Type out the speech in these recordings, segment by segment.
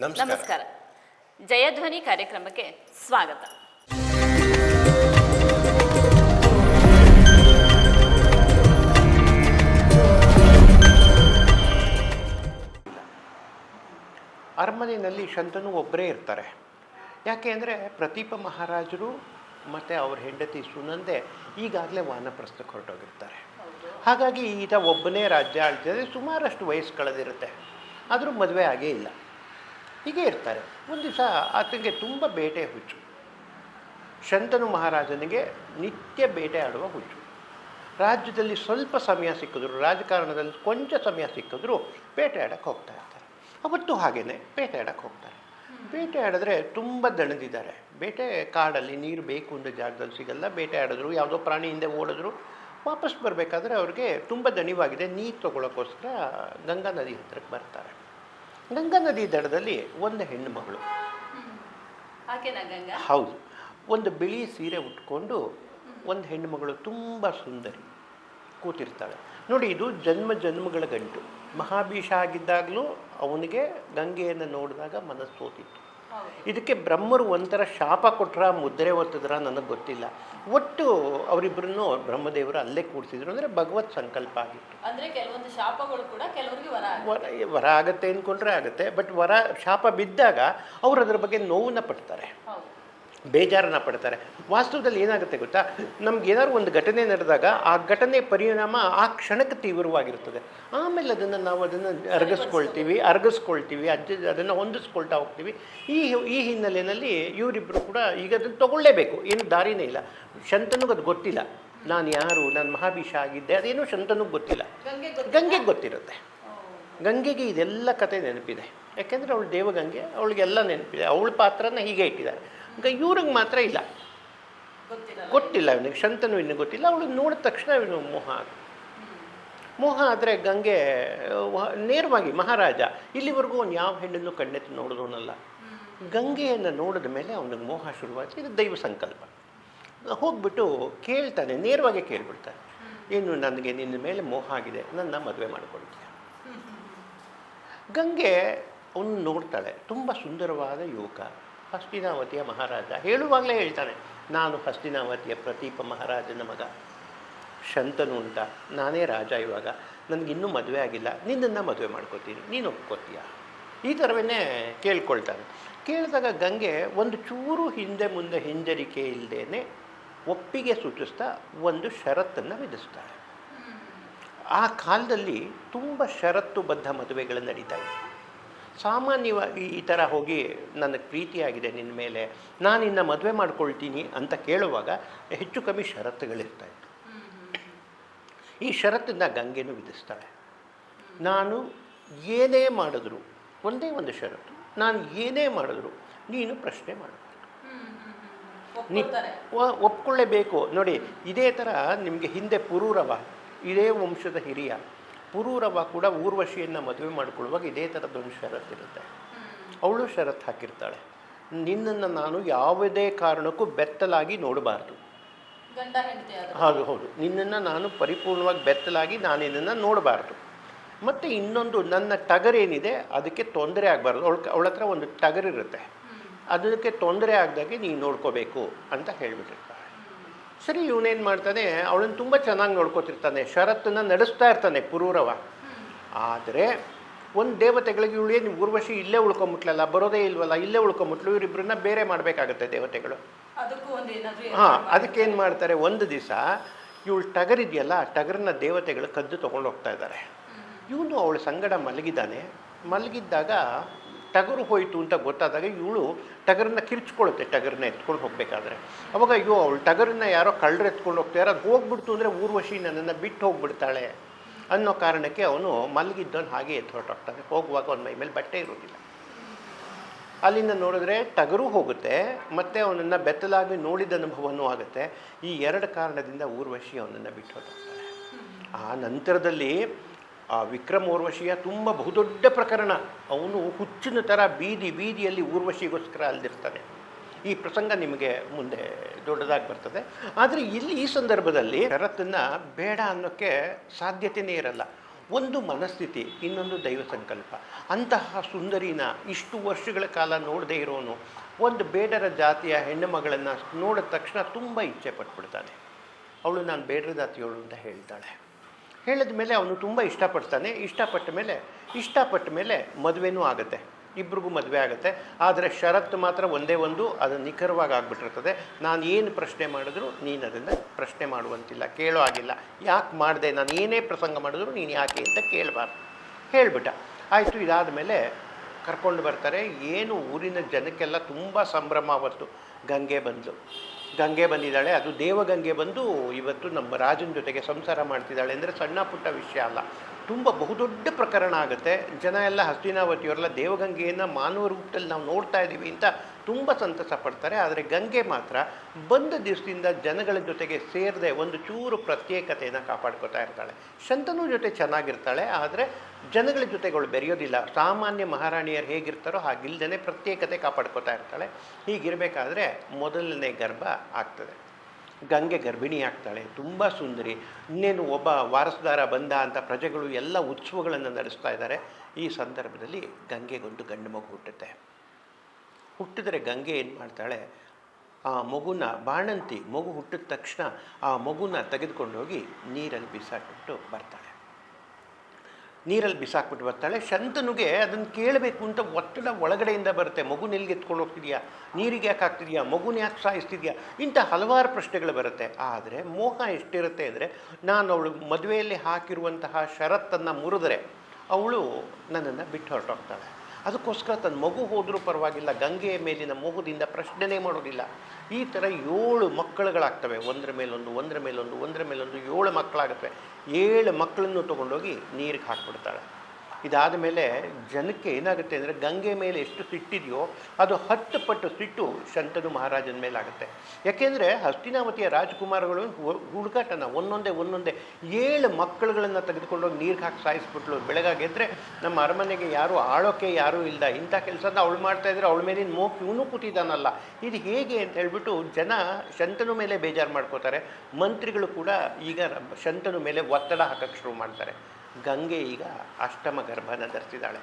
ನಮಸ್ಕಾರ. ಜಯಧ್ವನಿ ಕಾರ್ಯಕ್ರಮಕ್ಕೆ ಸ್ವಾಗತ. ಅರಮನೆಯಲ್ಲಿ ಶಂತನು ಒಬ್ಬರೇ ಇರ್ತಾರೆ. ಯಾಕೆ ಅಂದರೆ ಪ್ರತೀಪ ಮಹಾರಾಜರು ಮತ್ತು ಅವ್ರ ಹೆಂಡತಿ ಸುನಂದೆ ಈಗಾಗಲೇ ವಾನಪ್ರಸ್ಥಕ್ಕೆ ಹೊರಟೋಗಿರ್ತಾರೆ. ಹಾಗಾಗಿ ಈತ ಒಬ್ಬನೇ ರಾಜ್ಯ ಆಳ್ತಿದ್ರೆ ಸುಮಾರಷ್ಟು ವಯಸ್ಸು ಕಳೆದಿರುತ್ತೆ. ಆದರೂ ಮದುವೆ ಆಗೇ ಇಲ್ಲ, ಹೀಗೆ ಇರ್ತಾರೆ. ಒಂದು ದಿವಸ ಆತನಿಗೆ ತುಂಬ ಬೇಟೆ ಹುಚ್ಚು. ಶಂತನು ಮಹಾರಾಜನಿಗೆ ನಿತ್ಯ ಬೇಟೆ ಆಡುವ ಹುಚ್ಚು. ರಾಜ್ಯದಲ್ಲಿ ಸ್ವಲ್ಪ ಸಮಯ ಸಿಕ್ಕಿದ್ರು, ರಾಜಕಾರಣದಲ್ಲಿ ಕೊಂಚ ಸಮಯ ಸಿಕ್ಕಿದ್ರು ಬೇಟೆ ಆಡೋಕ್ಕೆ ಹೋಗ್ತಾ ಇರ್ತಾರೆ. ಅವತ್ತು ಹಾಗೇ ಬೇಟೆ ಆಡೋಕ್ಕೆ ಹೋಗ್ತಾರೆ. ಬೇಟೆ ಆಡಿದ್ರೆ ತುಂಬ ದಣಿದಿದ್ದಾರೆ. ಬೇಟೆ ಕಾಡಲ್ಲಿ ನೀರು ಬೇಕು ಅನ್ನೋ ಜಾಗದಲ್ಲಿ ಸಿಗಲ್ಲ. ಬೇಟೆ ಆಡಿದ್ರು, ಯಾವುದೋ ಪ್ರಾಣಿ ಹಿಂದೆ ಓಡಿದ್ರು. ವಾಪಸ್ ಬರಬೇಕಾದ್ರೆ ಅವ್ರಿಗೆ ತುಂಬ ದಣಿವಾಗಿದೆ. ನೀರು ತೊಗೊಳಕ್ಕೋಸ್ಕರ ಗಂಗಾ ನದಿ ಹತ್ರಕ್ಕೆ ಬರ್ತಾರೆ. ಗಂಗಾ ನದಿ ದಡದಲ್ಲಿ ಒಂದು ಹೆಣ್ಣು ಮಗಳು, ಹೌದು, ಒಂದು ಬಿಳಿ ಸೀರೆ ಉಟ್ಕೊಂಡು ಒಂದು ಹೆಣ್ಣು ಮಗಳು ತುಂಬ ಸುಂದರಿ ಕೂತಿರ್ತಾಳೆ. ನೋಡಿ, ಇದು ಜನ್ಮ ಜನ್ಮಗಳ ಗಂಟು. ಮಹಾಭೀಷ ಆಗಿದ್ದಾಗಲೂ ಅವನಿಗೆ ಗಂಗೆಯನ್ನು ನೋಡಿದಾಗ ಮನಸ್ಸು ಸೋತಿತ್ತು. ಇದಕ್ಕೆ ಬ್ರಹ್ಮರು ಒಂಥರ ಶಾಪ ಕೊಟ್ರ ಮುದ್ರೆ ಒತ್ತಿದ್ರ ನನಗೆ ಗೊತ್ತಿಲ್ಲ. ಒಟ್ಟು ಅವರಿಬ್ಬರನ್ನು ಬ್ರಹ್ಮದೇವರು ಅಲ್ಲೇ ಕೂಡಿಸಿದ್ರು. ಅಂದರೆ ಭಗವತ್ ಸಂಕಲ್ಪ ಆಗಿತ್ತು. ಅಂದರೆ ಕೆಲವೊಂದು ಶಾಪಗಳು ಕೂಡ ಕೆಲವರಿಗೆ ವರ ಆಗತ್ತೆ ಅಂದ್ಕೊಂಡ್ರೆ ಆಗುತ್ತೆ. ಬಟ್ ಶಾಪ ಬಿದ್ದಾಗ ಅವರು ಅದರ ಬಗ್ಗೆ ನೋವನ್ನ ಪಡ್ತಾರೆ, ಬೇಜಾರನ್ನ ಪಡ್ತಾರೆ. ವಾಸ್ತವದಲ್ಲಿ ಏನಾಗುತ್ತೆ ಗೊತ್ತಾ, ನಮ್ಗೆ ಏನಾದ್ರು ಒಂದು ಘಟನೆ ನಡೆದಾಗ ಆ ಘಟನೆ ಪರಿಣಾಮ ಆ ಕ್ಷಣಕ್ಕೆ ತೀವ್ರವಾಗಿರ್ತದೆ. ಆಮೇಲೆ ನಾವು ಅದನ್ನು ಅರಗಿಸ್ಕೊಳ್ತೀವಿ, ಅದನ್ನು ಹೊಂದಿಸ್ಕೊಳ್ತಾ ಹೋಗ್ತೀವಿ. ಈ ಹಿನ್ನೆಲೆಯಲ್ಲಿ ಇವರಿಬ್ಬರು ಕೂಡ ಈಗ ಅದನ್ನು ತಗೊಳ್ಳೇಬೇಕು, ಏನು ದಾರಿನೇ ಇಲ್ಲ. ಶಂತನಿಗೆ ಅದು ಗೊತ್ತಿಲ್ಲ, ನಾನು ಯಾರು, ನಾನು ಮಹಾಭೀಷ ಆಗಿದ್ದೆ, ಅದೇನೋ ಶಂತನಿಗೆ ಗೊತ್ತಿಲ್ಲ. ಗಂಗೆಗೆ ಗೊತ್ತಿರುತ್ತೆ. ಗಂಗೆಗೆ ಇದೆಲ್ಲ ಕತೆ ನೆನಪಿದೆ. ಯಾಕೆಂದರೆ ಅವಳು ದೇವಗಂಗೆ, ಅವಳಿಗೆಲ್ಲ ನೆನಪಿದೆ. ಅವಳ ಪಾತ್ರನ ಹೀಗೆ ಇಟ್ಟಿದ್ದಾರೆ. ಇವ್ರಿಗೆ ಮಾತ್ರ ಇಲ್ಲ, ಗೊತ್ತಿಲ್ಲ. ಇವನಿಗೆ ಶಂತನು ಇನ್ನೂ ಗೊತ್ತಿಲ್ಲ. ಅವಳು ನೋಡಿದ ತಕ್ಷಣ ಇವನು ಮೋಹ ಆದರೆ ಗಂಗೆ ನೇರವಾಗಿ ಮಹಾರಾಜ ಇಲ್ಲಿವರೆಗೂ ಅವನು ಯಾವ ಹೆಣ್ಣನ್ನು ಕಣ್ಣೆತ್ತಿ ನೋಡಿದವನಲ್ಲ. ಗಂಗೆಯನ್ನು ನೋಡಿದ ಮೇಲೆ ಅವನಿಗೆ ಮೋಹ ಶುರುವಾಯಿತು. ಇದು ದೈವ ಸಂಕಲ್ಪ. ಹೋಗ್ಬಿಟ್ಟು ಕೇಳ್ತಾನೆ, ನೇರವಾಗಿ ಕೇಳ್ಬಿಡ್ತಾನೆ, ಏನು ನನಗೆ ನಿನ್ನ ಮೇಲೆ ಮೋಹ ಆಗಿದೆ, ನನ್ನ ಮದುವೆ ಮಾಡಿಕೊಳ್ತೀಯ. ಗಂಗೆ ಅವನು ನೋಡ್ತಾಳೆ, ತುಂಬ ಸುಂದರವಾದ ಯುವಕ, ಹಸ್ತಿನಾವತಿಯ ಮಹಾರಾಜ. ಹೇಳುವಾಗಲೇ ಹೇಳ್ತಾನೆ, ನಾನು ಹಸ್ತಿನಾವತಿಯ ಪ್ರತೀಪ ಮಹಾರಾಜನ ಮಗ ಶಂತನು ಅಂತ, ನಾನೇ ರಾಜ. ಇವಾಗ ನನಗಿನ್ನೂ ಮದುವೆ ಆಗಿಲ್ಲ, ನಿನ್ನನ್ನು ಮದುವೆ ಮಾಡ್ಕೋತೀನಿ, ನೀನು ಒಪ್ಕೋತೀಯ? ಈ ಥರವೇ ಕೇಳ್ಕೊಳ್ತಾನೆ. ಕೇಳಿದಾಗ ಗಂಗೆ ಒಂದು ಚೂರು ಹಿಂದೆ ಮುಂದೆ ಹಿಂಜರಿಕೆ ಇಲ್ಲದೇ ಒಪ್ಪಿಗೆ ಸೂಚಿಸ್ತಾ ಒಂದು ಷರತ್ತನ್ನು ವಿಧಿಸ್ತಾಳೆ. ಆ ಕಾಲದಲ್ಲಿ ತುಂಬ ಷರತ್ತುಬದ್ಧ ಮದುವೆಗಳು ನಡೀತಾ ಇತ್ತು. ಸಾಮಾನ್ಯವಾಗಿ ಈ ಥರ ಹೋಗಿ ನನಗೆ ಪ್ರೀತಿಯಾಗಿದೆ ನಿನ್ನ ಮೇಲೆ, ನಾನಿನ್ನ ಮದುವೆ ಮಾಡ್ಕೊಳ್ತೀನಿ ಅಂತ ಕೇಳುವಾಗ ಹೆಚ್ಚು ಕಮ್ಮಿ ಷರತ್ತುಗಳಿರ್ತಾಯಿತ್ತು. ಈ ಷರತ್ತನ್ನು ಗಂಗೆನೂ ವಿಧಿಸ್ತಾಳೆ. ನಾನು ಏನೇ ಮಾಡಿದ್ರು, ಒಂದೇ ಒಂದು ಷರತ್ತು, ನಾನು ಏನೇ ಮಾಡಿದ್ರು ನೀನು ಪ್ರಶ್ನೆ ಮಾಡಬಾರ್ದು, ಒಪ್ಕೊಳ್ಳೇಬೇಕು. ನೋಡಿ, ಇದೇ ಥರ ನಿಮಗೆ ಹಿಂದೆ ಪುರೂರವ, ಇದೇ ವಂಶದ ಹಿರಿಯ ಪುರೂರವ ಕೂಡ ಊರ್ವಶಿಯನ್ನು ಮದುವೆ ಮಾಡ್ಕೊಳ್ಳುವಾಗ ಇದೇ ಥರದ್ದೊಂದು ಷರತ್ತಿರುತ್ತೆ. ಅವಳು ಷರತ್ತು ಹಾಕಿರ್ತಾಳೆ, ನಿನ್ನನ್ನು ನಾನು ಯಾವುದೇ ಕಾರಣಕ್ಕೂ ಬೆತ್ತಲಾಗಿ ನೋಡಬಾರ್ದು. ಹೌದು, ನಿನ್ನನ್ನು ನಾನು ಪರಿಪೂರ್ಣವಾಗಿ ಬೆತ್ತಲಾಗಿ ನಾನು ಇದನ್ನು ನೋಡಬಾರ್ದು. ಮತ್ತು ಇನ್ನೊಂದು, ನನ್ನ ಟಗರೇನಿದೆ ಅದಕ್ಕೆ ತೊಂದರೆ ಆಗಬಾರ್ದು. ಅವಳ ಹತ್ರ ಒಂದು ಟಗರಿರುತ್ತೆ, ಅದಕ್ಕೆ ತೊಂದರೆ ಆಗದಾಗೆ ನೀನು ನೋಡ್ಕೋಬೇಕು ಅಂತ ಹೇಳಿಬಿಟ್ಟಿರ್ತಾಳೆ. ಸರಿ, ಇವನೇನು ಮಾಡ್ತಾನೆ, ಅವಳನ್ನು ತುಂಬ ಚೆನ್ನಾಗಿ ನೋಡ್ಕೋತಿರ್ತಾನೆ, ಷರತ್ತನ್ನು ನಡೆಸ್ತಾ ಇರ್ತಾನೆ ಪುರೂರವ. ಆದರೆ ಒಂದು ದೇವತೆಗಳಿಗೆ ಇವಳು ಏನು ಊರ್ವಶಿ ಇಲ್ಲೇ ಉಳ್ಕೊಂಬಿಟ್ಲಲ್ಲ, ಬರೋದೇ ಇಲ್ವಲ್ಲ, ಇಲ್ಲೇ ಉಳ್ಕೊಂಬಿಟ್ಲು, ಇವರಿಬ್ಬರನ್ನ ಬೇರೆ ಮಾಡಬೇಕಾಗತ್ತೆ ದೇವತೆಗಳು. ಅದಕ್ಕೇನು ಮಾಡ್ತಾರೆ, ಒಂದು ದಿವಸ ಇವಳು ಟಗರಿದೆಯಲ್ಲ, ಟಗರನ್ನ ದೇವತೆಗಳು ಕದ್ದು ತೊಗೊಂಡು ಹೋಗ್ತಾ ಇದ್ದಾರೆ. ಇವನು ಅವಳ ಸಂಗಡ ಮಲಗಿದ್ದಾಗ ಟಗರು ಹೋಯಿತು ಅಂತ ಗೊತ್ತಾದಾಗ ಇವಳು ಟಗರನ್ನ ಕಿರ್ಚ್ಕೊಳ್ಳುತ್ತೆ, ಟಗರನ್ನ ಎತ್ಕೊಂಡು ಹೋಗಬೇಕಾದ್ರೆ. ಅವಾಗ ಅಯ್ಯೋ, ಅವಳು ಟಗರನ್ನ ಯಾರೋ ಕಳ್ಳರು ಎತ್ಕೊಂಡು ಹೋಗ್ತಾರೆ, ಅದು ಹೋಗ್ಬಿಡ್ತು ಅಂದರೆ ಊರ್ವಶಿ ನನ್ನನ್ನು ಬಿಟ್ಟು ಹೋಗ್ಬಿಡ್ತಾಳೆ ಅನ್ನೋ ಕಾರಣಕ್ಕೆ ಅವನು ಮಲಗಿದ್ದವನು ಹಾಗೆ ಎತ್ತು ಹೊರಟೋಗ್ತಾನೆ. ಹೋಗುವಾಗ ಅವನ ಮೈ ಮೇಲೆ ಬಟ್ಟೆ ಇರೋದಿಲ್ಲ. ಅಲ್ಲಿಂದ ನೋಡಿದ್ರೆ ಟಗರು ಹೋಗುತ್ತೆ, ಮತ್ತು ಅವನನ್ನು ಬೆತ್ತಲಾಗಿ ನೋಡಿದ ಅನುಭವನೂ ಆಗುತ್ತೆ. ಈ ಎರಡು ಕಾರಣದಿಂದ ಊರ್ವಶಿ ಅವನನ್ನು ಬಿಟ್ಟು ಹೊರಟೋಗ್ತಾಳೆ. ಆ ನಂತರದಲ್ಲಿ ಆ ವಿಕ್ರಮ ಊರ್ವಶಿಯ ತುಂಬ ಬಹುದೊಡ್ಡ ಪ್ರಕರಣ. ಅವನು ಹುಚ್ಚಿನ ಥರ ಬೀದಿಯಲ್ಲಿ ಊರ್ವಶಿಗೋಸ್ಕರ ಅಲ್ದಿರ್ತಾನೆ. ಈ ಪ್ರಸಂಗ ನಿಮಗೆ ಮುಂದೆ ದೊಡ್ಡದಾಗಿ ಬರ್ತದೆ. ಆದರೆ ಈ ಸಂದರ್ಭದಲ್ಲಿ ಷರತ್ತನ್ನು ಬೇಡ ಅನ್ನೋಕ್ಕೆ ಸಾಧ್ಯತೆಯೇ ಇರಲ್ಲ. ಒಂದು ಮನಸ್ಥಿತಿ, ಇನ್ನೊಂದು ದೈವ ಸಂಕಲ್ಪ. ಅಂತಹ ಸುಂದರಿನ ಇಷ್ಟು ವರ್ಷಗಳ ಕಾಲ ನೋಡದೇ ಇರೋನು ಒಂದು ಬೇಡರ ಜಾತಿಯ ಹೆಣ್ಣು ಮಗಳನ್ನು ನೋಡಿದ ತಕ್ಷಣ ತುಂಬ ಇಚ್ಛೆ ಪಟ್ಬಿಡ್ತಾನೆ. ಅವಳು ನಾನು ಬೇಡರ ಜಾತಿಯವಳು ಅಂತ ಹೇಳ್ತಾಳೆ. ಹೇಳಿದ ಮೇಲೆ ಅವನು ತುಂಬ ಇಷ್ಟಪಟ್ಟ ಮೇಲೆ ಮದುವೆನೂ ಆಗುತ್ತೆ, ಇಬ್ರಿಗೂ ಮದುವೆ ಆಗುತ್ತೆ. ಆದರೆ ಷರತ್ತು ಮಾತ್ರ ಒಂದೇ ಒಂದು, ಅದು ನಿಖರವಾಗಿ ಆಗಿಬಿಟ್ಟಿರ್ತದೆ. ನಾನು ಏನು ಪ್ರಶ್ನೆ ಮಾಡಿದ್ರು ನೀನು ಅದನ್ನು ಪ್ರಶ್ನೆ ಮಾಡುವಂತಿಲ್ಲ, ಕೇಳೋ ಆಗಿಲ್ಲ. ಯಾಕೆ ಮಾಡಿದೆ, ನಾನು ಏನೇ ಪ್ರಸಂಗ ಮಾಡಿದ್ರು ನೀನು ಯಾಕೆ ಅಂತ ಕೇಳಬಾರ್ದು ಹೇಳಿಬಿಟ್ಟ. ಆಯಿತು. ಇದಾದ ಮೇಲೆ ಕರ್ಕೊಂಡು ಬರ್ತಾರೆ. ಏನು ಊರಿನ ಜನಕ್ಕೆಲ್ಲ ತುಂಬ ಸಂಭ್ರಮ. ಅವತ್ತು ಗಂಗೆ ಬಂದಿದ್ದಾಳೆ. ಅದು ದೇವಗಂಗೆ ಬಂದು ಇವತ್ತು ನಮ್ಮ ರಾಜನ ಜೊತೆಗೆ ಸಂಸಾರ ಮಾಡ್ತಿದ್ದಾಳೆ ಅಂದರೆ ಸಣ್ಣ ಪುಟ್ಟ ವಿಷಯ ಅಲ್ಲ, ತುಂಬ ಬಹುದೊಡ್ಡ ಪ್ರಕರಣ ಆಗುತ್ತೆ. ಜನ ಎಲ್ಲ ಹಸ್ತಿನಾವತಿಯವರೆಲ್ಲ ದೇವಗಂಗೆಯನ್ನು ಮಾನವ ರೂಪದಲ್ಲಿ ನಾವು ನೋಡ್ತಾ ಇದ್ದೀವಿ ಅಂತ ತುಂಬ ಸಂತಸ ಪಡ್ತಾರೆ. ಆದರೆ ಗಂಗೆ ಮಾತ್ರ ಬಂದ ದಿವಸದಿಂದ ಜನಗಳ ಜೊತೆಗೆ ಸೇರದೆ ಒಂದು ಚೂರು ಪ್ರತ್ಯೇಕತೆಯನ್ನು ಕಾಪಾಡ್ಕೋತಾ ಇರ್ತಾಳೆ. ಶಂತನು ಜೊತೆ ಚೆನ್ನಾಗಿರ್ತಾಳೆ, ಆದರೆ ಜನಗಳ ಜೊತೆಗಳು ಬೆರೆಯೋದಿಲ್ಲ. ಸಾಮಾನ್ಯ ಮಹಾರಾಣಿಯರು ಹೇಗಿರ್ತಾರೋ ಹಾಗಿಲ್ದೇ ಪ್ರತ್ಯೇಕತೆ ಕಾಪಾಡ್ಕೋತಾ ಇರ್ತಾಳೆ. ಹೀಗಿರಬೇಕಾದ್ರೆ ಮೊದಲನೇ ಗರ್ಭ ಆಗ್ತದೆ. ಗಂಗೆ ಗರ್ಭಿಣಿ ಆಗ್ತಾಳೆ, ತುಂಬ ಸುಂದರಿ. ಇನ್ನೇನು ಒಬ್ಬ ವಾರಸುದಾರ ಬಂದ ಅಂತ ಪ್ರಜೆಗಳು ಎಲ್ಲ ಉತ್ಸವಗಳನ್ನು ನಡೆಸ್ತಾ ಇದ್ದಾರೆ. ಈ ಸಂದರ್ಭದಲ್ಲಿ ಗಂಗೆಗೊಂದು ಗಂಡು ಮಗು ಹುಟ್ಟಿದರೆ ಗಂಗೆ ಏನು ಮಾಡ್ತಾಳೆ, ಆ ಮಗುನ ಬಾಣಂತಿ ಮಗು ಹುಟ್ಟಿದ ತಕ್ಷಣ ಆ ಮಗುನ ತೆಗೆದುಕೊಂಡೋಗಿ ನೀರಲ್ಲಿ ಬಿಸಾಕ್ಬಿಟ್ಟು ಬರ್ತಾಳೆ. ಶಂತನುಗೆ ಅದನ್ನು ಕೇಳಬೇಕು ಅಂತ ಒತ್ತಡ ಒಳಗಡೆಯಿಂದ ಬರುತ್ತೆ. ಮಗುನ ಎಲ್ಲಿಗೆ ಎತ್ಕೊಂಡು ಹೋಗ್ತಿದ್ಯಾ, ನೀರಿಗೆ ಯಾಕೆ ಹಾಕ್ತಿದ್ಯಾ, ಮಗುನ ಯಾಕೆ ಸಾಯಿಸ್ತಿದ್ಯಾ, ಇಂಥ ಹಲವಾರು ಪ್ರಶ್ನೆಗಳು ಬರುತ್ತೆ. ಆದರೆ ಮೋಹ ಎಷ್ಟಿರುತ್ತೆ ಅಂದರೆ, ನಾನು ಅವಳು ಮದುವೆಯಲ್ಲಿ ಹಾಕಿರುವಂತಹ ಷರತ್ತನ್ನು ಮುರಿದ್ರೆ ಅವಳು ನನ್ನನ್ನು ಬಿಟ್ಟು ಹೊರಟೋಗ್ತಾಳೆ. ಅದಕ್ಕೋಸ್ಕರ ತನ್ನ ಮಗು ಹೋದರೂ ಪರವಾಗಿಲ್ಲ, ಗಂಗೆಯ ಮೇಲಿನ ಮೋಹದಿಂದ ಪ್ರಶ್ನೆನೇ ಮಾಡೋದಿಲ್ಲ. ಈ ಥರ 7 ಮಕ್ಕಳುಗಳಾಗ್ತವೆ, ಒಂದರ ಮೇಲೊಂದು 7 ಮಕ್ಕಳಾಗುತ್ತವೆ. 7 ಮಕ್ಕಳನ್ನು ತೊಗೊಂಡೋಗಿ ನೀರಿಗೆ ಹಾಕ್ಬಿಡ್ತಾಳೆ. ಇದಾದ ಮೇಲೆ ಜನಕ್ಕೆ ಏನಾಗುತ್ತೆ ಅಂದರೆ, ಗಂಗೆ ಮೇಲೆ ಎಷ್ಟು ಸಿಟ್ಟಿದೆಯೋ ಅದು 10 ಪಟ್ಟು ಸಿಟ್ಟು ಶಂತನು ಮಹಾರಾಜನ ಮೇಲಾಗುತ್ತೆ. ಯಾಕೆಂದರೆ ಹಸ್ತಿನಾವತಿಯ ರಾಜಕುಮಾರಗಳು ಹುಡುಕಾಟನ ಒಂದೊಂದೇ 7 ಮಕ್ಕಳುಗಳನ್ನು ತೆಗೆದುಕೊಂಡೋಗಿ ನೀರಿಗೆ ಹಾಕಿ ಸಾಯಿಸ್ಬಿಟ್ಲು. ಬೆಳಗಾಗೆದ್ದರೆ ನಮ್ಮ ಅರಮನೆಗೆ ಆಳೋಕೆ ಯಾರೂ ಇಲ್ಲ, ಇಂಥ ಕೆಲಸನ ಅವಳು ಮಾಡ್ತಾಯಿದ್ರೆ ಅವಳ ಮೇಲಿನ ಮೋಹ ಇವನು ಕೂತಿದ್ದಾನಲ್ಲ, ಇದು ಹೇಗೆ ಅಂತ ಹೇಳ್ಬಿಟ್ಟು ಜನ ಶಂತನು ಮೇಲೆ ಬೇಜಾರು ಮಾಡ್ಕೋತಾರೆ. ಮಂತ್ರಿಗಳು ಕೂಡ ಈಗ ಶಂತನು ಮೇಲೆ ಒತ್ತಡ ಹಾಕಕ್ಕೆ ಶುರು ಮಾಡ್ತಾರೆ. ಗಂಗೆ ಈಗ ಅಷ್ಟಮ ಗರ್ಭನ ಧರಿಸಿದ್ದಾಳೆ,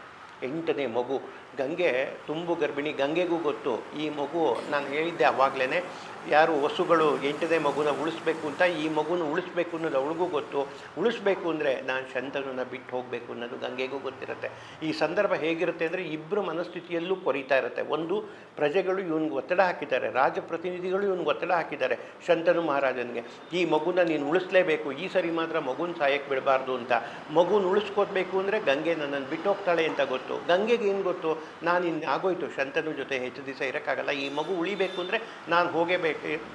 8ನೇ ಮಗು. ಗಂಗೆ ತುಂಬು ಗರ್ಭಿಣಿ. ಗಂಗೆಗೂ ಗೊತ್ತು ಈ ಮಗು, ನಾನು ಹೇಳಿದ್ದೆ ಆವಾಗಲೇ, ಯಾರು ವಸುಗಳು 8ನೇ ಮಗುನ ಉಳಿಸ್ಬೇಕು ಅಂತ, ಈ ಮಗುನ ಉಳಿಸ್ಬೇಕು ಅನ್ನೋದು ಅವಳಿಗೂ ಗೊತ್ತು. ಉಳಿಸ್ಬೇಕು ಅಂದರೆ ನಾನು ಶಂತನನ್ನು ಬಿಟ್ಟು ಹೋಗಬೇಕು ಅನ್ನೋದು ಗಂಗೆಗೂ ಗೊತ್ತಿರುತ್ತೆ. ಈ ಸಂದರ್ಭ ಹೇಗಿರುತ್ತೆ ಅಂದರೆ, ಇಬ್ಬರು ಮನಸ್ಥಿತಿಯಲ್ಲೂ ಕೊರಿತಾ ಇರುತ್ತೆ. ಒಂದು, ಪ್ರಜೆಗಳು ಇವನಿಗೆ ಒತ್ತಡ ಹಾಕಿದ್ದಾರೆ, ರಾಜಪ್ರತಿನಿಧಿಗಳು ಇವನಿಗೆ ಒತ್ತಡ ಹಾಕಿದ್ದಾರೆ ಶಂತನು ಮಹಾರಾಜನಿಗೆ, ಈ ಮಗುನ ನೀನು ಉಳಿಸ್ಲೇಬೇಕು, ಈ ಸರಿ ಮಾತ್ರ ಮಗುನ ಸಾಯಕ್ಕೆ ಬಿಡಬಾರ್ದು ಅಂತ. ಮಗುನ ಉಳಿಸ್ಕೋಬೇಕು ಅಂದರೆ ಗಂಗೆ ನನ್ನನ್ನು ಬಿಟ್ಟು ಹೋಗ್ತಾಳೆ ಅಂತ ಗೊತ್ತು. ಗಂಗೆಗೆ ಏನು ಗೊತ್ತು, ನಾನು ಆಗೋಯ್ತು, ಶಂತನು ಜೊತೆ ಹೆಚ್ಚು ದಿವಸ ಇರೋಕ್ಕಾಗಲ್ಲ, ಈ ಮಗು ಉಳಿಬೇಕು ಅಂದರೆ ನಾನು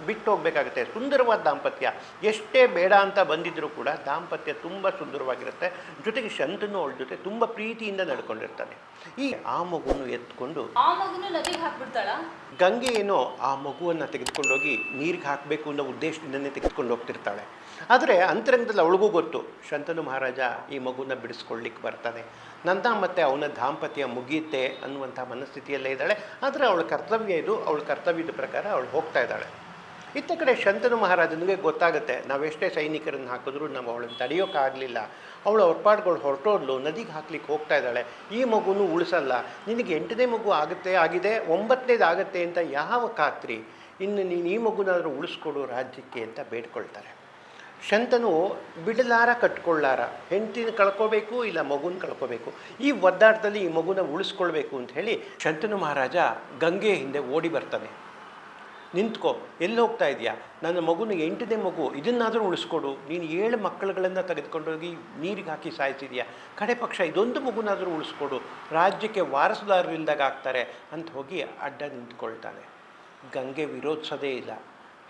ಬಿಟ್ಟು ಹೋಗಬೇಕಾಗುತ್ತೆ. ಸುಂದರವಾದ ದಾಂಪತ್ಯ, ಎಷ್ಟೇ ಬೇಡ ಅಂತ ಬಂದಿದ್ದರೂ ಕೂಡ ದಾಂಪತ್ಯ ತುಂಬ ಸುಂದರವಾಗಿರುತ್ತೆ. ಜೊತೆಗೆ ಶಂತನು ಅವಳ ಜೊತೆ ತುಂಬ ಪ್ರೀತಿಯಿಂದ ನಡ್ಕೊಂಡಿರ್ತಾನೆ. ಆ ಮಗುವನ್ನು ಎತ್ಕೊಂಡು ನದಿಗೆ ಹಾಕ್ಬಿಡ್ತಾಳ. ಗಂಗೆ ಏನೋ ಆ ಮಗುವನ್ನು ತೆಗೆದುಕೊಂಡೋಗಿ ನೀರಿಗೆ ಹಾಕಬೇಕು ಅನ್ನೋ ಉದ್ದೇಶದಿಂದನೇ ತೆಗೆದುಕೊಂಡು ಹೋಗ್ತಿರ್ತಾಳೆ. ಆದರೆ ಅಂತರಂಗದಲ್ಲಿ ಅವಳಿಗೂ ಗೊತ್ತು, ಶಂತನು ಮಹಾರಾಜ ಈ ಮಗುನ ಬಿಡಿಸ್ಕೊಳ್ಳಿಕ್ಕೆ ಬರ್ತಾನೆ, ನನ್ನ ಮತ್ತು ಅವನ ದಾಂಪತ್ಯ ಮುಗಿಯುತ್ತೆ ಅನ್ನುವಂಥ ಮನಸ್ಥಿತಿಯಲ್ಲೇ ಇದ್ದಾಳೆ. ಆದರೆ ಅವಳ ಕರ್ತವ್ಯ ಇದು, ಅವಳ ಕರ್ತವ್ಯದ ಪ್ರಕಾರ ಅವಳು ಹೋಗ್ತಾ ಇದ್ದಾಳೆ. ಇತ್ತ ಕಡೆ ಶಂತನು ಮಹಾರಾಜನಿಗೆ ಗೊತ್ತಾಗುತ್ತೆ, ನಾವೆಷ್ಟೇ ಸೈನಿಕರನ್ನು ಹಾಕಿದ್ರೂ ನಾವು ಅವಳನ್ನು ತಡೆಯೋಕ್ಕಾಗಲಿಲ್ಲ, ಅವಳು ಅವ್ರ ಪಾಡ್ಗಳು ಹೊರಟೋದ್ಲು, ನದಿಗೆ ಹಾಕ್ಲಿಕ್ಕೆ ಹೋಗ್ತಾ ಇದ್ದಾಳೆ, ಈ ಮಗುನೂ ಉಳಿಸಲ್ಲ, ನಿನಗೆ 8ನೇ ಮಗು ಆಗಿದೆ 9ನೇದು ಆಗುತ್ತೆ ಅಂತ ಯಾವ ಖಾತ್ರಿ, ಇನ್ನು ನೀನು ಈ ಮಗುನಾದರೂ ಉಳಿಸ್ಕೊಡು ರಾಜ್ಯಕ್ಕೆ ಅಂತ ಬೇಡ್ಕೊಳ್ತಾರೆ. ಶಂತನು ಬಿಡಲಾರ ಕಟ್ಕೊಳ್ಳಾರ, ಹೆಂಡತಿನ ಕಳ್ಕೋಬೇಕು ಇಲ್ಲ ಮಗುನ ಕಳ್ಕೋಬೇಕು, ಈ ಒದ್ದಾಟದಲ್ಲಿ ಈ ಮಗುನ ಉಳಿಸ್ಕೊಳ್ಬೇಕು ಅಂತ ಹೇಳಿ ಶಂತನು ಮಹಾರಾಜ ಗಂಗೆ ಹಿಂದೆ ಓಡಿ ಬರ್ತಾನೆ. ನಿಂತ್ಕೋ, ಎಲ್ಲಿ ಹೋಗ್ತಾ ಇದೆಯಾ, ನನ್ನ ಮಗುನ 8ನೇ ಮಗು, ಇದನ್ನಾದರೂ ಉಳಿಸ್ಕೊಡು, ನೀನು 7 ಮಕ್ಕಳುಗಳನ್ನು ತೆಗೆದುಕೊಂಡೋಗಿ ನೀರಿಗೆ ಹಾಕಿ ಸಾಯಿಸಿದೆಯಾ, ಕಡೆ ಪಕ್ಷ ಇದೊಂದು ಮಗುನಾದರೂ ಉಳಿಸ್ಕೊಡು, ರಾಜ್ಯಕ್ಕೆ ವಾರಸುದಾರರಿಲ್ದಾಗ ಆಗ್ತಾರೆ ಅಂತ ಹೋಗಿ ಅಡ್ಡ ನಿಂತ್ಕೊಳ್ತಾನೆ. ಗಂಗೆ ವಿರೋಧಿಸೋದೇ ಇಲ್ಲ,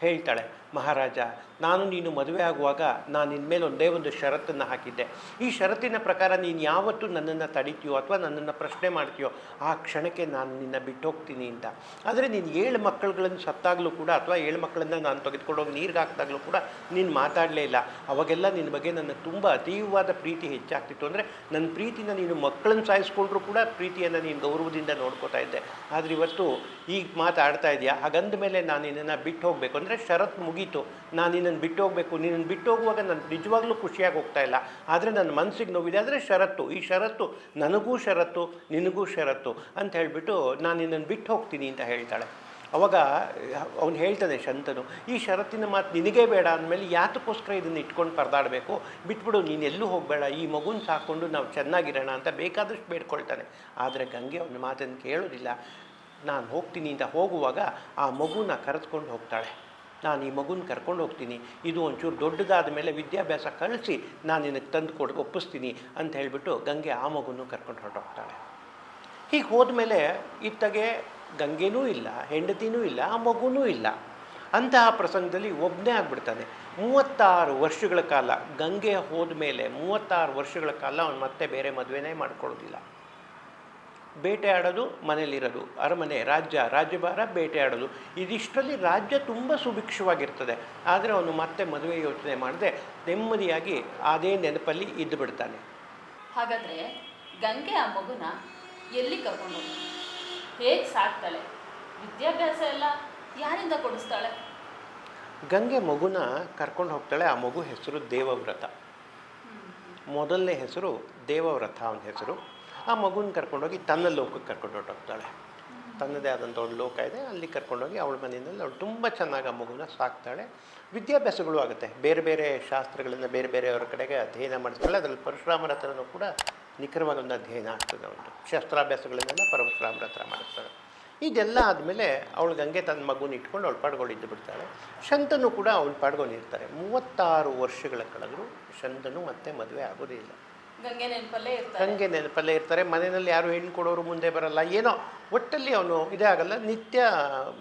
ಹೇಳ್ತಾಳೆ, ಮಹಾರಾಜ ನಾನು ನೀನು ಮದುವೆ ಆಗುವಾಗ ನಾನು ನಿನ್ನ ಮೇಲೆ ಒಂದೇ ಒಂದು ಷರತ್ತನ್ನು ಹಾಕಿದ್ದೆ, ಈ ಷರತ್ತಿನ ಪ್ರಕಾರ ನೀನು ಯಾವತ್ತೂ ನನ್ನನ್ನು ತಡಿತೀಯೋ ಅಥವಾ ನನ್ನನ್ನು ಪ್ರಶ್ನೆ ಮಾಡ್ತೀಯೋ ಆ ಕ್ಷಣಕ್ಕೆ ನಾನು ನಿನ್ನ ಬಿಟ್ಟು ಹೋಗ್ತೀನಿ ಅಂತ. ಆದರೆ ನೀನು 7 ಮಕ್ಕಳುಗಳನ್ನು ಸತ್ತಾಗಲೂ ಕೂಡ ಅಥವಾ 7 ಮಕ್ಕಳನ್ನು ನಾನು ತೆಗೆದುಕೊಂಡೋಗಿ ನೀರಿಗೆ ಹಾಕಿದಾಗಲೂ ಕೂಡ ನೀನು ಮಾತಾಡಲೇ ಇಲ್ಲ. ಅವಾಗೆಲ್ಲ ನಿನ್ನ ಬಗ್ಗೆ ನನಗೆ ತುಂಬ ಅತೀವವಾದ ಪ್ರೀತಿ ಹೆಚ್ಚಾಗ್ತಿತ್ತು. ಅಂದರೆ ನನ್ನ ಪ್ರೀತಿನ ನೀನು ಮಕ್ಕಳನ್ನು ಸಾಯಿಸ್ಕೊಂಡ್ರೂ ಕೂಡ ಪ್ರೀತಿಯನ್ನು ನೀನು ಗೌರವದಿಂದ ನೋಡ್ಕೋತಾ ಇದ್ದೆ. ಆದರೆ ಇವತ್ತು ಈಗ ಮಾತಾಡ್ತಾ ಇದೆಯಾ, ಹಾಗಂದ ಮೇಲೆ ನಾನು ನಿನ್ನನ್ನು ಬಿಟ್ಟು ಹೋಗಬೇಕು ಅಂದರೆ ಷರತ್ತು ಮುಗಿ ಮುಗೀತು, ನಾನು ನಿನ್ನನ್ನು ಬಿಟ್ಟು ಹೋಗಬೇಕು, ನಿನ್ನನ್ನು ಬಿಟ್ಟು ಹೋಗುವಾಗ ನಾನು ನಿಜವಾಗ್ಲೂ ಖುಷಿಯಾಗಿ ಹೋಗ್ತಾ ಇಲ್ಲ, ಆದರೆ ನನ್ನ ಮನಸ್ಸಿಗೆ ನೋವಿದೆ, ಆದರೆ ಷರತ್ತು, ಈ ಷರತ್ತು ನನಗೂ ಷರತ್ತು ನಿನಗೂ ಷರತ್ತು ಅಂತ ಹೇಳಿಬಿಟ್ಟು ನಾನು ನಿನ್ನನ್ನು ಬಿಟ್ಟು ಹೋಗ್ತೀನಿ ಅಂತ ಹೇಳ್ತಾಳೆ. ಅವಾಗ ಅವ್ನು ಹೇಳ್ತಾನೆ ಶಂತನು, ಈ ಷರತ್ತಿನ ಮಾತು ನಿನಗೇ ಬೇಡ ಅಂದಮೇಲೆ ಯಾತಕ್ಕೋಸ್ಕರ ಇದನ್ನು ಇಟ್ಕೊಂಡು ಪರದಾಡಬೇಕು, ಬಿಟ್ಬಿಡು, ನೀನು ಎಲ್ಲೂ ಹೋಗಬೇಡ, ಈ ಮಗುನ ಸಾಕೊಂಡು ನಾವು ಚೆನ್ನಾಗಿರೋಣ ಅಂತ ಬೇಕಾದಷ್ಟು ಬೇಡ್ಕೊಳ್ತಾನೆ. ಆದರೆ ಗಂಗೆ ಅವನ ಮಾತನ್ನು ಕೇಳೋದಿಲ್ಲ. ನಾನು ಹೋಗ್ತೀನಿ ಅಂತ ಹೋಗುವಾಗ ಆ ಮಗುನ ಕರೆದುಕೊಂಡು ಹೋಗ್ತಾಳೆ. ನಾನು ಈ ಮಗುನ ಕರ್ಕೊಂಡು ಹೋಗ್ತೀನಿ, ಇದು ಒಂಚೂರು ದೊಡ್ಡದಾದ ಮೇಲೆ ವಿದ್ಯಾಭ್ಯಾಸ ಕಳಿಸಿ ನಾನು ನಿನಗೆ ತಂದು ಒಪ್ಪಿಸ್ತೀನಿ ಅಂತ ಹೇಳಿಬಿಟ್ಟು ಗಂಗೆ ಆ ಮಗುನೂ ಕರ್ಕೊಂಡು ಹೊರಟೋಗ್ತಾಳೆ. ಹೀಗೆ ಹೋದ್ಮೇಲೆ ಇತ್ತಗೆ ಗಂಗೆನೂ ಇಲ್ಲ, ಹೆಂಡತಿನೂ ಇಲ್ಲ, ಆ ಮಗುನೂ ಇಲ್ಲ. ಅಂತಹ ಪ್ರಸಂಗದಲ್ಲಿ ಒಬ್ಬನೇ ಆಗಿಬಿಡ್ತಾನೆ. 36 ವರ್ಷಗಳ ಕಾಲ ಗಂಗೆ ಹೋದ ಮೇಲೆ 36 ವರ್ಷಗಳ ಕಾಲ ಅವನು ಮತ್ತೆ ಬೇರೆ ಮದುವೆನೇ ಮಾಡ್ಕೊಳ್ಳೋದಿಲ್ಲ. ಬೇಟೆ ಆಡೋದು, ಮನೇಲಿರೋದು, ಅರಮನೆ, ರಾಜ್ಯಭಾರ, ಬೇಟೆ ಆಡೋದು, ಇದಿಷ್ಟರಲ್ಲಿ ರಾಜ್ಯ ತುಂಬ ಸುಭಿಕ್ಷವಾಗಿರ್ತದೆ. ಆದರೆ ಅವನು ಮತ್ತೆ ಮದುವೆ ಯೋಚನೆ ಮಾಡದೆ ನೆಮ್ಮದಿಯಾಗಿ ಅದೇ ನೆನಪಲ್ಲಿ ಇದ್ದು ಬಿಡ್ತಾನೆ. ಹಾಗಾದರೆ ಗಂಗೆ ಆ ಮಗುನ ಎಲ್ಲಿ ಕರ್ಕೊಂಡು ಹೋಗ್ತಾಳೆ, ಹೇಗೆ ಸಾಕ್ತಾಳೆ, ವಿದ್ಯಾಭ್ಯಾಸ ಎಲ್ಲ ಯಾರಿಂದ ಕೊಡಿಸ್ತಾಳೆ? ಗಂಗೆ ಮಗುನ ಕರ್ಕೊಂಡು ಹೋಗ್ತಾಳೆ. ಆ ಮಗು ಹೆಸರು ದೇವವ್ರತ. ಮೊದಲನೇ ಹೆಸರು ದೇವವ್ರತ ಅವನ ಹೆಸರು. ಆ ಮಗುನ ಕರ್ಕೊಂಡೋಗಿ ತನ್ನ ಲೋಕಕ್ಕೆ ಕರ್ಕೊಂಡು ಹೊರಟೋಗ್ತಾಳೆ. ತನ್ನದೇ ಆದಂಥ ಒಂದು ಲೋಕ ಇದೆ, ಅಲ್ಲಿ ಕರ್ಕೊಂಡೋಗಿ ಅವಳ ಮನೆಯಲ್ಲಿ ಅವಳು ತುಂಬ ಚೆನ್ನಾಗಿ ಆ ಮಗುನ ಸಾಕ್ತಾಳೆ. ವಿದ್ಯಾಭ್ಯಾಸಗಳು ಆಗುತ್ತೆ, ಬೇರೆ ಬೇರೆ ಶಾಸ್ತ್ರಗಳನ್ನು ಬೇರೆ ಬೇರೆಯವರ ಕಡೆಗೆ ಅಧ್ಯಯನ ಮಾಡಿಸ್ತಾಳೆ. ಅದರಲ್ಲಿ ಪರಶುರಾಮರ ಹತ್ರನೂ ಕೂಡ ನಿಖರವಾಗಿ ಒಂದು ಅಧ್ಯಯನ ಆಗ್ತದೆ. ಒಂದು ಶಸ್ತ್ರಾಭ್ಯಾಸಗಳನ್ನೆಲ್ಲ ಪರಶುರಾಮರ ಹತ್ರ ಮಾಡಿಸ್ತಾಳೆ. ಇದೆಲ್ಲ ಆದಮೇಲೆ ಅವಳು ಗಂಗೆ ತನ್ನ ಮಗುನ ಇಟ್ಕೊಂಡು ಅವಳು ಪಾಡ್ಕೊಂಡಿದ್ದು ಬಿಡ್ತಾಳೆ. ಶಂತನು ಕೂಡ ಅವಳು ಪಾಡ್ಕೊಂಡಿರ್ತಾರೆ. 36 ವರ್ಷಗಳ ಕಳೆದರೂ ಶಂತನು ಮತ್ತೆ ಮದುವೆ ಆಗೋದೇ ಇಲ್ಲ. ಗಂಗೆ ನೆನಪಲ್ಲೇ ಇರ್ತಾರೆ. ಮನೆಯಲ್ಲಿ ಯಾರು ಹೆಣ್ಣು ಕೊಡೋರು ಮುಂದೆ ಬರಲ್ಲ, ಏನೋ ಒಟ್ಟಲ್ಲಿ ಅವನು ಇದೇ ಆಗಲ್ಲ, ನಿತ್ಯ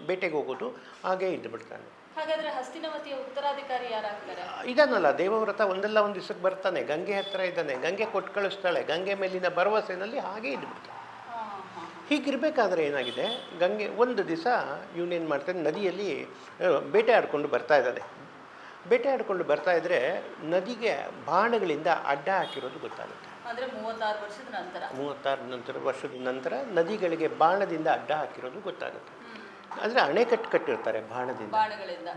ಬೇಟೆಗೆ ಹೋಗೋದು, ಹಾಗೇ ಇದ್ದು ಬಿಡ್ತಾನೆ. ಹಾಗಾದ್ರೆ ಹಸ್ತಿನವತಿಯ ಉತ್ತರಾಧಿಕಾರಿ ಯಾರಾಗ್ತಾರೆ? ಇದನ್ನಲ್ಲ, ದೇವವ್ರತ ಒಂದಲ್ಲ ಒಂದು ದಿವಸಕ್ಕೆ ಬರ್ತಾನೆ, ಗಂಗೆ ಹತ್ರ ಇದ್ದಾನೆ, ಗಂಗೆ ಕೊಟ್ಟು ಕಳಿಸ್ತಾಳೆ. ಗಂಗೆ ಮೇಲಿನ ಭರವಸೆನಲ್ಲಿ ಹಾಗೇ ಇದ್ದು ಬಿಡ್ತಾನೆ. ಹೀಗಿರಬೇಕಾದ್ರೆ ಏನಾಗಿದೆ, ಗಂಗೆ ಒಂದು ದಿವಸ ಇವನೇನು ಮಾಡ್ತಾನೆ, ನದಿಯಲ್ಲಿ ಬೇಟೆ ಆಡಿಕೊಂಡು ಬರ್ತಾ ಇದ್ದಾನೆ. ಬೇಟೆ ಆಡಿಕೊಂಡು ಬರ್ತಾ ಇದ್ದರೆ ನದಿಗೆ ಬಾಣಗಳಿಂದ ಅಡ್ಡ ಹಾಕಿರೋದು ಗೊತ್ತಾಗುತ್ತೆ. ಅಂದರೆ 36 ವರ್ಷದ ನಂತರ ನದಿಗಳಿಗೆ ಬಾಣದಿಂದ ಅಡ್ಡ ಹಾಕಿರೋದು ಗೊತ್ತಾಗುತ್ತೆ. ಅಂದರೆ ಅಣೆಕಟ್ಟು ಕಟ್ಟಿರ್ತಾರೆ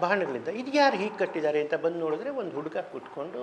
ಬಾಣಗಳಿಂದ. ಇದು ಯಾರು ಹೀಗೆ ಕಟ್ಟಿದ್ದಾರೆ ಅಂತ ಬಂದು ನೋಡಿದ್ರೆ ಒಂದು ಹುಡುಗ ಕೂತ್ಕೊಂಡು